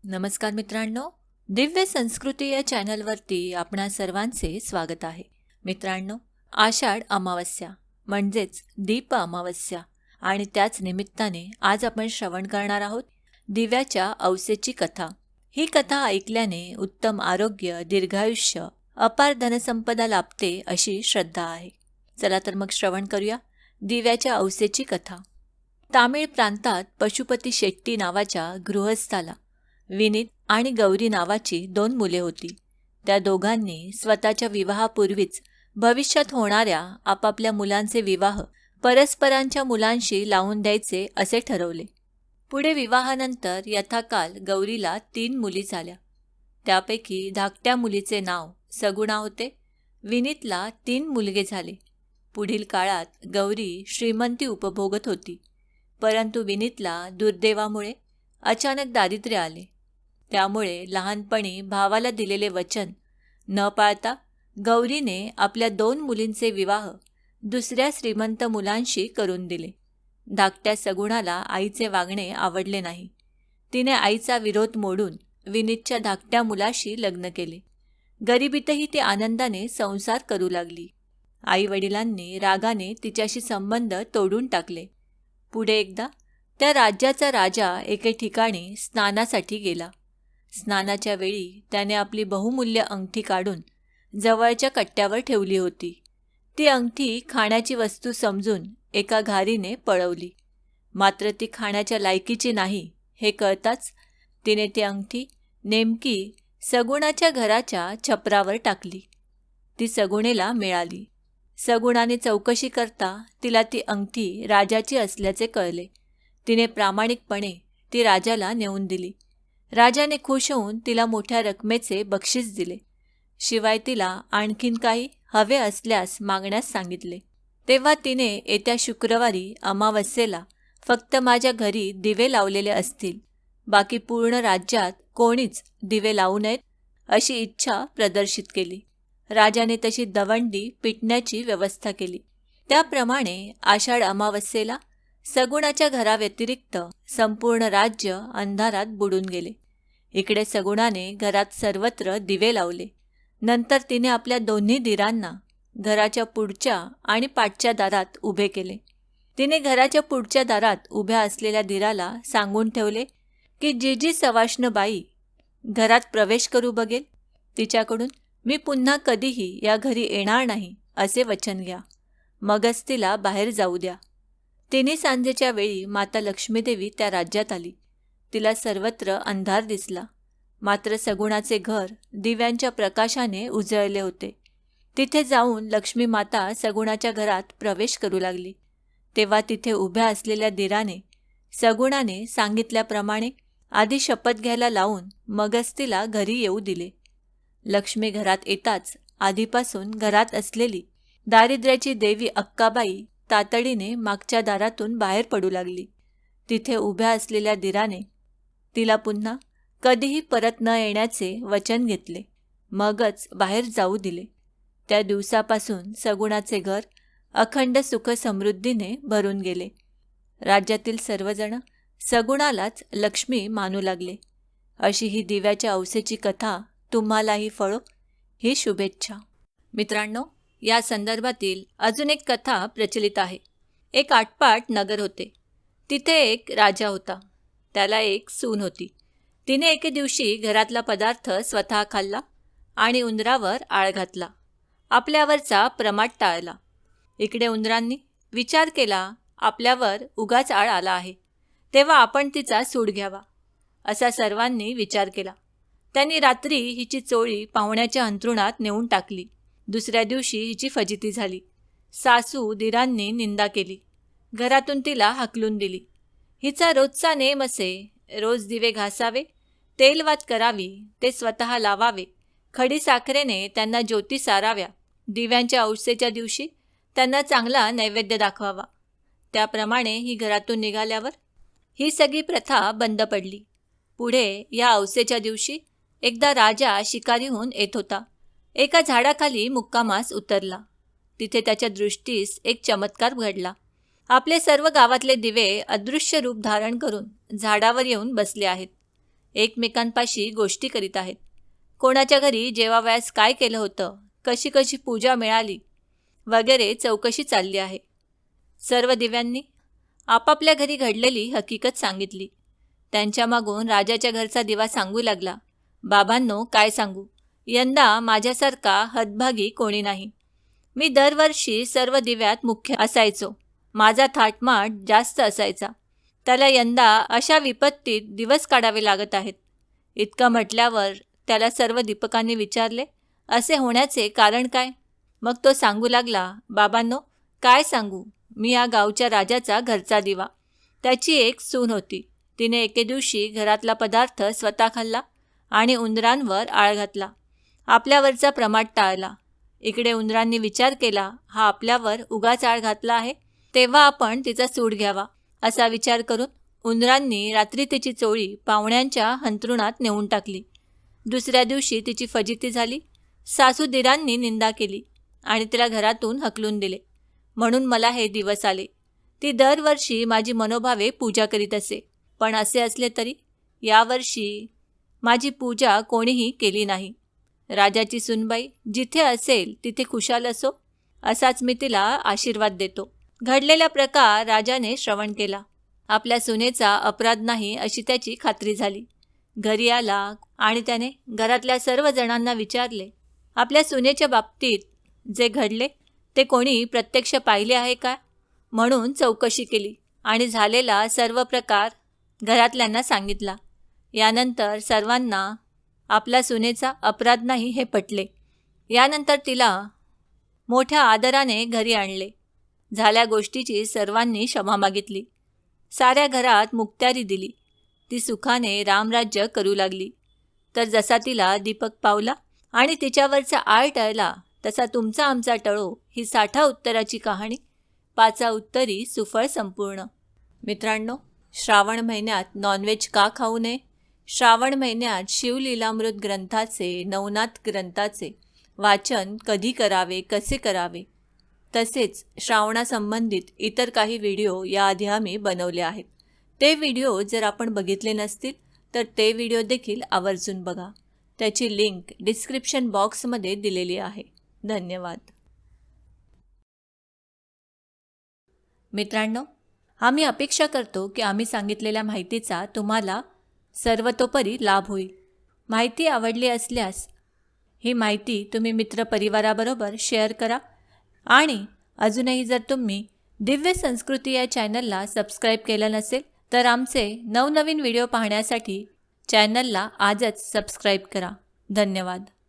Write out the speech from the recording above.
नमस्कार मित्रांनो, दिव्य संस्कृती या चॅनलवरती आपणा सर्वांचे स्वागत आहे. मित्रांनो, आषाढ अमावस्या म्हणजेच दीप अमावस्या आणि त्याच निमित्ताने आज आपण श्रवण करणार आहोत दिव्याच्या औसेची कथा. ही कथा ऐकल्याने उत्तम आरोग्य, दीर्घायुष्य, अपार धनसंपदा लाभते अशी श्रद्धा आहे. चला तर मग श्रवण करूया दिव्याच्या औसेची कथा. तामिळ प्रांतात पशुपती शेट्टी नावाच्या गृहस्थाला विनीत आणि गौरी नावाची 2 मुले होती. त्या दोघांनी स्वतःच्या विवाहापूर्वीच भविष्यात होणाऱ्या आपापल्या मुलांचे विवाह परस्परांच्या मुलांशी लावून द्यायचे असे ठरवले. पुढे विवाहानंतर यथाकाल गौरीला 3 मुली झाल्या. त्यापैकी धाकट्या मुलीचे नाव सगुणा होते. विनीतला 3 मुलगे झाले. पुढील काळात गौरी श्रीमंती उपभोगत होती, परंतु विनीतला दुर्दैवामुळे अचानक दारिद्र्य आले. त्यामुळे लहानपणी भावाला दिलेले वचन न पाळता गौरीने आपल्या 2 मुलींचे विवाह दुसऱ्या श्रीमंत मुलांशी करून दिले. धाकट्या सगुणाला आईचे वागणे आवडले नाही. तिने आईचा विरोध मोडून विनीतच्या धाकट्या मुलाशी लग्न केले. गरिबीतही ती आनंदाने संसार करू लागली. आई वडिलांनी रागाने तिच्याशी संबंध तोडून टाकले. पुढे एकदा त्या राज्याचा राजा एके ठिकाणी स्नानासाठी गेला. स्नानाच्या वेळी त्याने आपली बहुमूल्य अंगठी काढून जवळच्या कट्ट्यावर ठेवली होती. ती अंगठी खाण्याची वस्तू समजून एका घारीने पळवली. मात्र ती खाण्याच्या लायकीची नाही हे कळताच तिने ती अंगठी नेमकी सगुणाच्या घराच्या छपरावर टाकली. ती सगुणेला मिळाली. सगुणाने चौकशी करता तिला ती अंगठी राजाची असल्याचे कळले. तिने प्रामाणिकपणे ती राजाला नेऊन दिली. राजाने खुश होऊन तिला मोठ्या रकमेचे बक्षीस दिले. शिवाय तिला आणखीन काही हवे असल्यास मागण्यास सांगितले. तेव्हा तिने येत्या शुक्रवारी अमावस्येला फक्त माझ्या घरी दिवे लावलेले असतील, बाकी पूर्ण राज्यात कोणीच दिवे लावू नयेत अशी इच्छा प्रदर्शित केली. राजाने तशी दवंडी पिटण्याची व्यवस्था केली. त्याप्रमाणे आषाढ अमावस्येला सगुणाच्या घराव्यतिरिक्त संपूर्ण राज्य अंधारात बुडून गेले. इकडे सगुणाने घरात सर्वत्र दिवे लावले. नंतर तिने आपल्या 2 दिरांना घराच्या पुढच्या आणि पाठच्या दारात उभे केले. तिने घराच्या पुढच्या दारात उभ्या असलेल्या दिराला सांगून ठेवले की जी सवाष्ण बाई घरात प्रवेश करू बघेल तिच्याकडून मी पुन्हा कधीही या घरी येणार नाही असे वचन घ्या, मगच तिला बाहेर जाऊ द्या. तिन्ही सांजेच्या वेळी माता लक्ष्मीदेवी त्या राज्यात आली. तिला सर्वत्र अंधार दिसला, मात्र सगुणाचे घर दिव्यांच्या प्रकाशाने उजळले होते. तिथे जाऊन लक्ष्मी माता सगुणाच्या घरात प्रवेश करू लागली. तेव्हा तिथे उभ्या असलेल्या दिराने सगुणाने सांगितल्याप्रमाणे आधी शपथ घ्यायला लावून मगच तिला घरी येऊ दिले. लक्ष्मी घरात येताच आधीपासून घरात असलेली दारिद्र्याची देवी अक्काबाई तातडीने मागच्या दारातून बाहेर पडू लागली. तिथे उभ्या असलेल्या दिराने तिला पुन्हा कधीही परत न येण्याचे वचन घेतले, मगच बाहेर जाऊ दिले. त्या दिवसापासून सगुणाचे घर अखंड सुख समृद्धीने भरून गेले. राज्यातील सर्वजण सगुणालाच लक्ष्मी मानू लागले. अशी ही दिव्याच्या औसेची कथा तुम्हालाही फळो ही शुभेच्छा. मित्रांनो, या संदर्भातील अजून एक कथा प्रचलित आहे. एक आटपाट नगर होते. तिथे एक राजा होता. त्याला एक सून होती. तिने एके दिवशी घरातला पदार्थ स्वतः खाल्ला आणि उंदरावर आळ घातला. आपल्यावरचा प्रमाद टाळला. इकडे उंदरांनी विचार केला, आपल्यावर उगाच आळ आला आहे, तेव्हा आपण तिचा सूड घ्यावा, असा सर्वांनी विचार केला. त्यांनी रात्री हिची चोळी पाहुण्याच्या अंथरुणात नेऊन टाकली. दुसऱ्या दिवशी हिची फजिती झाली. सासू दिरांनी निंदा केली. घरातून तिला हाकलून दिली. हिचा रोजचा नेम असे, रोज दिवे घासावे, तेलवात करावी, ते स्वतः लावावे, खडी साखरेने त्यांना ज्योती साराव्या, दिव्यांच्या औसेच्या दिवशी त्यांना चांगला नैवेद्य दाखवावा. त्याप्रमाणे ही घरातून निघाल्यावर ही सगळी प्रथा बंद पडली. पुढे या औसेच्या दिवशी एकदा राजा शिकारीहून येत होता. एका झाडाखाली मुक्कामास उतरला. तिथे त्याच्या दृष्टीस एक चमत्कार घडला. आपले सर्व गावातले दिवे अदृश्य रूप धारण करून झाडावर येऊन बसले आहेत. एकमेकांपाशी गोष्टी करीत आहेत. कोणाच्या घरी जेवावयास काय केलं होतं, कशी कशी पूजा मिळाली वगैरे चौकशी चालली आहे. सर्व दिव्यांनी आपापल्या घरी घडलेली हकीकत सांगितली. त्यांच्या मागून राजाच्या घरचा दिवा सांगू लागला, बाबांनो काय सांगू, यंदा माझ्यासारखा हतभागी कोणी नाही. मी दरवर्षी सर्व दिव्यात मुख्य असायचो. माझा थाटमाट जास्त असायचा. त्याला यंदा अशा विपत्तीत दिवस काढावे लागत आहेत. इतकं म्हटल्यावर त्याला सर्व दीपकांनी विचारले, असे होण्याचे कारण काय? मग तो सांगू लागला, बाबांनो काय सांगू, मी या गावच्या राजाचा घरचा दिवा. त्याची एक सून होती. तिने एके दिवशी घरातला पदार्थ स्वतः खाल्ला आणि उंदरांवर आळ घातला. आपल्यावरचा प्रमाद टाळला. इकडे उंदरांनी विचार केला, हा आपल्यावर उगाच आळ घातला आहे, तेव्हा आपण तिचा सूड घ्यावा. असा विचार करून उंदरांनी रात्री तिची चोळी पाहुण्यांच्या अंथरुणात नेऊन टाकली. दुसऱ्या दिवशी तिची फजिती झाली. सासूदिरांनी निंदा केली आणि तिला घरातून हकलून दिले. म्हणून मला हे दिवस आले. ती दरवर्षी माझी मनोभावे पूजा करीत असे, पण असे असले तरी यावर्षी माझी पूजा कोणीही केली नाही. राजाची सुनबाई जिथे असेल तिथे खुशाल असो, असाच मी तिला आशीर्वाद देतो. घडलेला प्रकार राजाने श्रवण केला. आपल्या सुनेचा अपराध नाही अशी त्याची खात्री झाली. घरी आला आणि त्याने घरातल्या सर्व जणांना विचारले, आपल्या सुनेच्या बाबतीत जे घडले ते कोणी प्रत्यक्ष पाहिले आहे का म्हणून चौकशी केली आणि झालेला सर्व प्रकार घरातल्यांना सांगितला. यानंतर सर्वांना आपल्या सुनेचा अपराध नाही हे पटले. यानंतर तिला मोठ्या आदराने घरी आणले. झाल्या गोष्टीची सर्वांनी क्षमा मागितली. साऱ्या घरात मुक्त्यारी दिली. ती सुखाने रामराज्य करू लागली. तर जसा तिला दीपक पावला आणि तिच्यावरचा आळ टळला, तसा तुमचा आमचा टळो ही 60 उत्तराची कहाणी 5 उत्तरी सुफळ संपूर्ण. मित्रांनो, श्रावण महिन्यात नॉनव्हेज का खाऊ नये? श्रावण महिन्यात शिवलीलामृत ग्रंथाचे, नवनाथ ग्रंथाचे वाचन कधी करावे, कसे करावे, तसेच श्रावणासंबंधित इतर काही व्हिडिओ याआधी आम्ही बनवले आहेत. ते व्हिडिओ जर आपण बघितले नसतील तर ते व्हिडिओ देखील आवर्जून बघा. त्याची लिंक डिस्क्रिप्शन बॉक्समध्ये दिलेली आहे. धन्यवाद. मित्रांनो, आम्ही अपेक्षा करतो की आम्ही सांगितलेल्या माहितीचा तुम्हाला सर्वतोपरी लाभ होईल. माहिती आवडली असल्यास ही माहिती तुम्ही मित्रपरिवाराबरोबर शेअर करा आणि अजूनही जर तुम्ही दिव्य संस्कृती या चॅनलला सबस्क्राईब केलं नसेल तर आमचे नवनवीन व्हिडिओ पाहण्यासाठी चॅनलला आजच सबस्क्राईब करा. धन्यवाद.